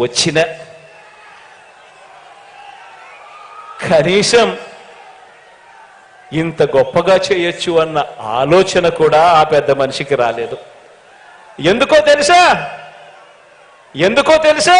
వచ్చిన కనీసం ఇంత గొప్పగా చేయొచ్చు అన్న ఆలోచన కూడా ఆ పెద్ద మనిషికి రాలేదు. ఎందుకో తెలుసా?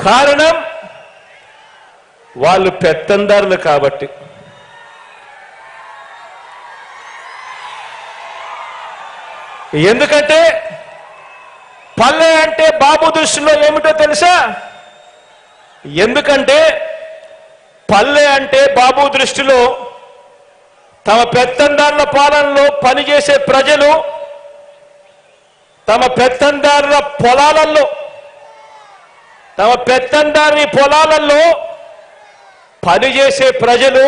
కారణం వాళ్ళు పెత్తందారులు కాబట్టి. ఎందుకంటే పల్లె అంటే బాబు దృష్టిలో ఏమిటో తెలుసా? ఎందుకంటే పల్లె అంటే బాబు దృష్టిలో తమ పెత్తందారుల పాలనలో పనిచేసే ప్రజలు, తమ పెత్తందారుల పొలాలలో పనిచేసే ప్రజలు,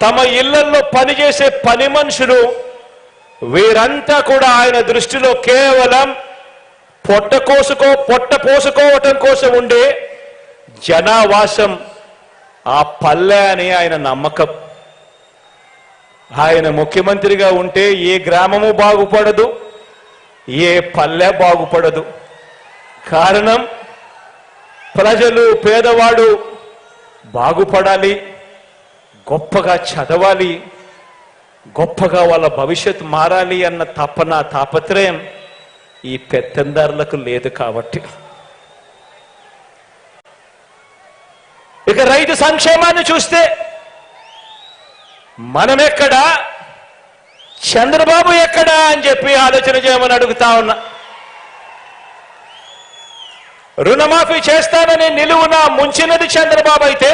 తమ ఇళ్లలో పనిచేసే పని మనుషులు, వీరంతా కూడా ఆయన దృష్టిలో కేవలం పొట్ట పోసుకోవటం కోసం ఉండే జనావాసం ఆ పల్లె అని ఆయన నమ్మకం. ఆయన ముఖ్యమంత్రిగా ఉంటే ఏ గ్రామము బాగుపడదు, ఏ పల్లె బాగుపడదు. కారణం ప్రజలు, పేదవాడు బాగుపడాలి, గొప్పగా చదవాలి, గొప్పగా వాళ్ళ భవిష్యత్తు మారాలి అన్న తాపత్రయం ఈ పెత్తందారులకు లేదు కాబట్టి. ఇక రైతు సంక్షేమాన్ని చూస్తే మనమెక్కడా, చంద్రబాబు ఎక్కడా అని చెప్పి ఆలోచన చేయమని అడుగుతా ఉన్నా. రుణమాఫీ చేస్తానని నిలువున ముంచినది చంద్రబాబు అయితే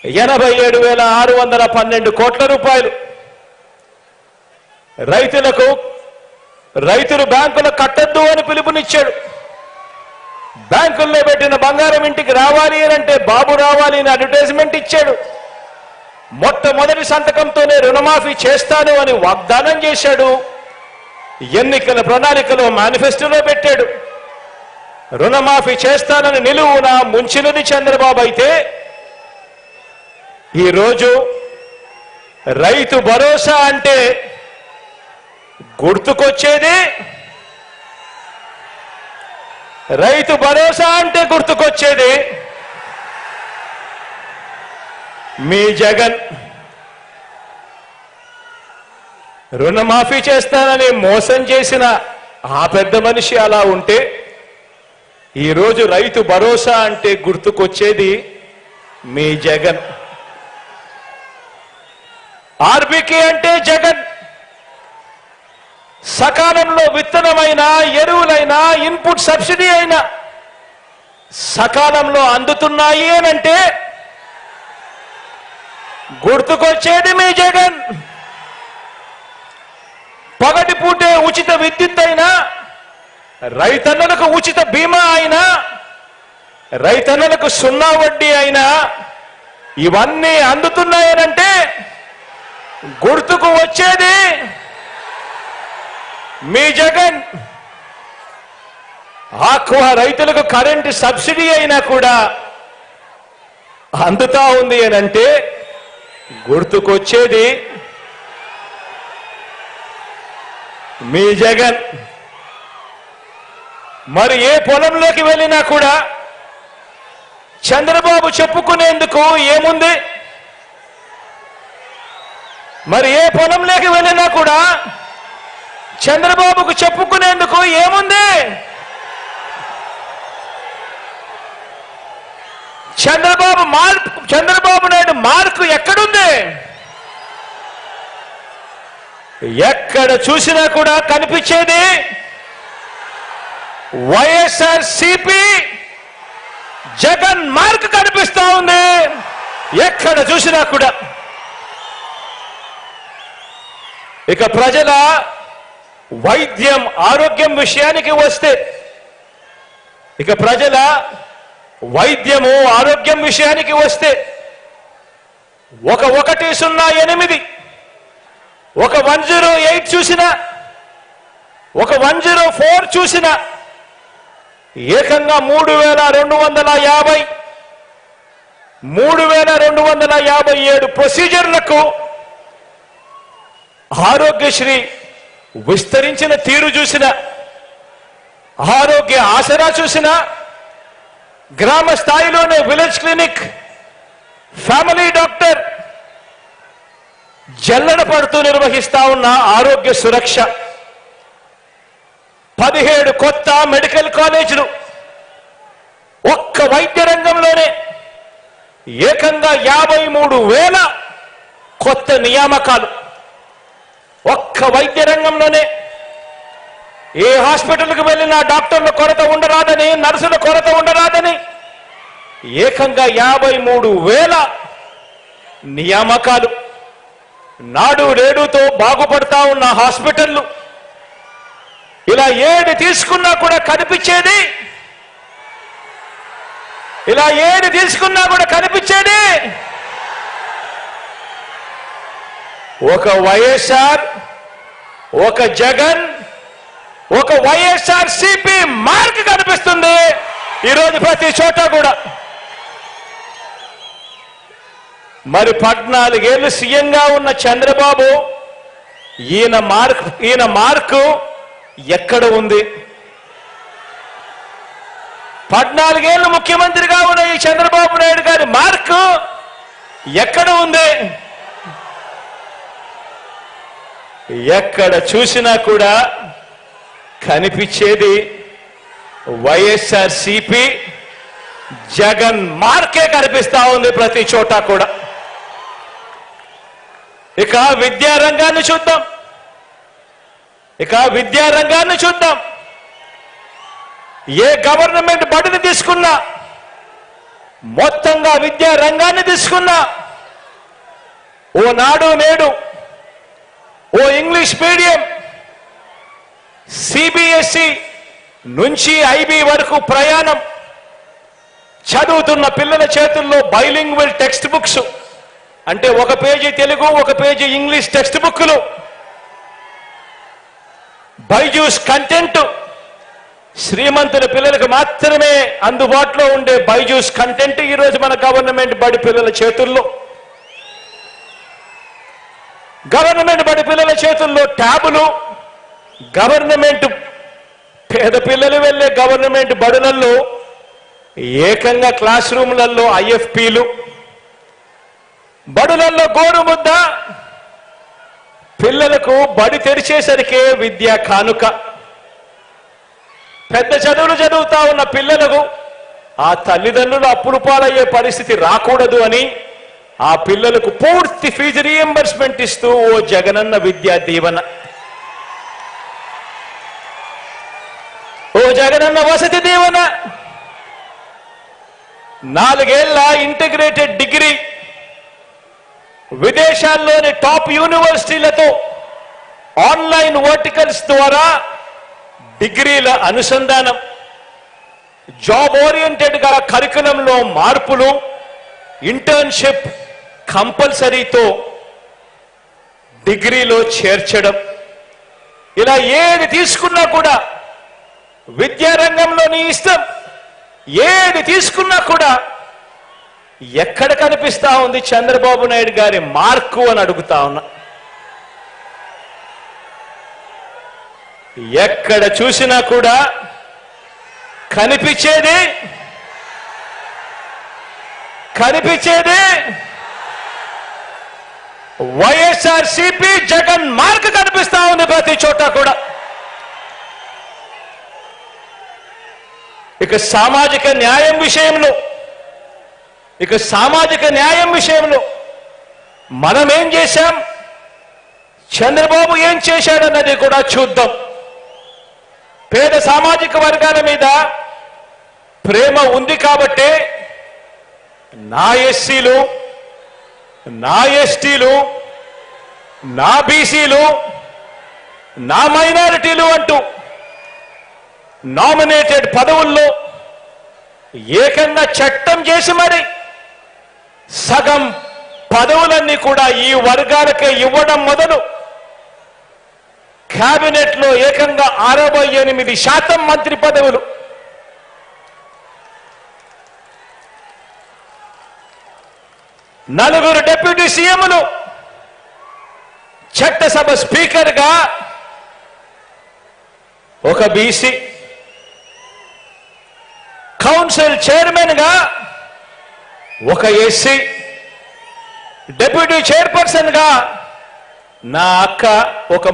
87,612 కోట్ల రూపాయలు రైతులు బ్యాంకులు కట్టద్దు అని పిలుపునిచ్చాడు. బ్యాంకుల్లో పెట్టిన బంగారం ఇంటికి రావాలి అంటే బాబు రావాలి అని అడ్వర్టైజ్మెంట్ ఇచ్చాడు. మొట్టమొదటి సంతకంతోనే రుణమాఫీ చేస్తాను అని వాగ్దానం చేశాడు. ఎన్నికల ప్రణాళికలో మేనిఫెస్టోలో పెట్టాడు. రుణమాఫీ చేస్తానని నిలువున ముంచినది చంద్రబాబు అయితే ఈరోజు రైతు భరోసా అంటే గుర్తుకొచ్చేది మీ జగన్. రుణమాఫీ చేస్తానని మోసం చేసిన ఆ పెద్ద మనిషి అలా ఉంటే ఈరోజు రైతు భరోసా అంటే గుర్తుకొచ్చేది మీ జగన్. ఆర్బీకే అంటే జగన్. సకాలంలో విత్తనమైన, ఎరువులైనా, ఇన్పుట్ సబ్సిడీ అయినా సకాలంలో అందుతున్నాయి అనంటే గుర్తుకొచ్చేది మీ జగన్. పగటిపూటే ఉచిత విద్యుత్ అయినా, రైతన్నలకు ఉచిత బీమా అయినా, రైతన్నలకు 0 వడ్డీ అయినా ఇవన్నీ అందుతున్నాయనంటే గుర్తుకు వచ్చేది మీ జగన్. ఆక్వా రైతులకు కరెంటు సబ్సిడీ అయినా కూడా అందుతా ఉంది అనంటే గుర్తుకొచ్చేది మీ జగన్. మరి ఏ పొలంలోకి వెళ్ళినా కూడా చంద్రబాబు చెప్పుకునేందుకు ఏముంది? మరి ఏ పొలంలోకి వెళ్ళినా కూడా చంద్రబాబుకు చెప్పుకునేందుకు ఏముంది? చంద్రబాబు నాయుడు మార్కు ఎక్కడుంది? ఎక్కడ చూసినా కూడా కనిపించేది వైఎస్ఆర్సీపీ జగన్ మార్క్ కనిపిస్తా ఉంది ఎక్కడ చూసినా కూడా. ఇక ప్రజల వైద్యం, ఆరోగ్యం విషయానికి వస్తే, ఇక ప్రజల వైద్యము, ఆరోగ్యం విషయానికి వస్తే 108 ఒక 108 చూసినా, ఒక 104 చూసినా ఏకంగా 3,257 ప్రొసీజర్లకు ఆరోగ్యశ్రీ విస్తరించిన తీరు చూసిన ఆరోగ్య ఆసరా చూసినా, గ్రామ స్థాయిలోనే విలేజ్ క్లినిక్, ఫ్యామిలీ డాక్టర్ జల్లెడ పడుతూ నిర్వహిస్తా ఉన్న ఆరోగ్య సురక్ష, 17 కొత్త మెడికల్ కాలేజీలు, ఒక్క వైద్య రంగంలోనే ఏకంగా 53,000 కొత్త నియామకాలు. ఒక్క వైద్య రంగంలోనే ఏ హాస్పిటల్కి వెళ్ళినా డాక్టర్ల కొరత ఉండరాదని, నర్సుల కొరత ఉండరాదని ఏకంగా 53,000 నియామకాలు. నాడు నేడుతో బాగుపడతా ఉన్న హాస్పిటళ్లు, ఇలా ఏది తీసుకున్నా కూడా కనిపించేది, ఇలా ఏది తీసుకున్నా కూడా కనిపించేది ఒక వైఎస్ఆర్, ఒక జగన్, ఒక వైఎస్ఆర్ సిపి మార్క్ కనిపిస్తుంది ఈరోజు ప్రతి చోట కూడా. మరి 14 ఏళ్ళు సీఎంగా ఉన్న చంద్రబాబు ఈయన మార్కు ఎక్కడ ఉంది? 14 ఏళ్ళు ముఖ్యమంత్రిగా ఉన్న ఈ చంద్రబాబు నాయుడు గారి మార్కు ఎక్కడ ఉంది? ఎక్కడ చూసినా కూడా కనిపించేది వైఎస్ఆర్ సిపి జగన్ మార్కే కనిపిస్తా ఉంది ప్రతి చోట కూడా. ఇక విద్యారంగాన్ని చూద్దాం. ఏ గవర్నమెంట్ బడిని తీసుకున్నా, మొత్తంగా విద్యా రంగాన్ని తీసుకున్నా, ఓ నాడు నేడు, ఓ ఇంగ్లీష్ మీడియం, సిబిఎస్ఈ నుంచి ఐబీ వరకు ప్రయాణం, చదువుతున్న పిల్లల చేతుల్లో బైలింగ్వల్ టెక్స్ట్ బుక్స్, అంటే ఒక పేజీ తెలుగు, ఒక పేజీ ఇంగ్లీష్ టెక్స్ట్ బుక్లు, బైజూస్ కంటెంట్, శ్రీమంతుల పిల్లలకు మాత్రమే అందుబాటులో ఉండే బైజూస్ కంటెంట్ ఈరోజు మన గవర్నమెంట్ బడి పిల్లల చేతుల్లో. గవర్నమెంట్ బడి పిల్లల చేతుల్లో ట్యాబులు, గవర్నమెంట్ పేద పిల్లలు వెళ్ళే గవర్నమెంట్ బడులలో ఏకంగా క్లాస్ రూమ్లలో ఐఎఫ్పీలు, బడులలో గోరుముద్ద, పిల్లలకు బడి తెరిచేసరికే విద్యా కానుక. పెద్ద చదువులు చదువుతా ఉన్న పిల్లలకు ఆ తల్లిదండ్రులు అప్పులు పాలయ్యే పరిస్థితి రాకూడదు అని ఆ పిల్లలకు పూర్తి ఫీజు రీఎంబర్స్మెంట్ ఇస్తూ ఓ జగనన్న విద్యా దీవెన, ఓ జగనన్న వసతి దీవెన, 4 ఏళ్ల ఇంటిగ్రేటెడ్ డిగ్రీ, విదేశాల్లోని టాప్ యూనివర్సిటీలతో ఆన్లైన్ వర్టికల్స్ ద్వారా డిగ్రీల అనుసంధానం, జాబ్ ఓరియంటెడ్ గా కరికులంలో మార్పులు, ఇంటర్న్షిప్ కంపల్సరీతో డిగ్రీలో చేర్చడం. ఇలా ఏది తీసుకున్నా కూడా విద్యారంగంలోని ఇష్టం, ఏది తీసుకున్నా కూడా ఎక్కడ కనిపిస్తా ఉంది చంద్రబాబు నాయుడు గారి మార్కు అని అడుగుతా ఉన్నా. ఎక్కడ చూసినా కూడా కనిపించేది వైఎస్ఆర్ సిపి జగన్ మార్క్ కనిపిస్తా ఉంది ప్రతి చోట కూడా. ఇక సామాజిక న్యాయం విషయంలో మనం ఏం చేశాం, చంద్రబాబు ఏం చేశాడన్నది కూడా చూద్దాం. పేద సామాజిక వర్గాల మీద ప్రేమ ఉంది కాబట్టి నా ఎస్సీలు, నా ఎస్టీలు, నా బీసీలు, నా మైనారిటీలు అంటూ నామినేటెడ్ పదవుల్లో ఏకంగా చట్టం చేసి మరి సగం పదవులన్నీ కూడా ఈ వర్గాలకే ఇవ్వడం మొదలు కేబినెట్ లో ఏకంగా 68% మంత్రి పదవులు, 4 డిప్యూటీ సీఎంలు, చట్టసభ స్పీకర్ గా ఒక బీసీ, కౌన్సిల్ చైర్మన్ గా ఒక ఎస్సీ, డిప్యూటీ చైర్పర్సన్ గా నా అక్క ఒక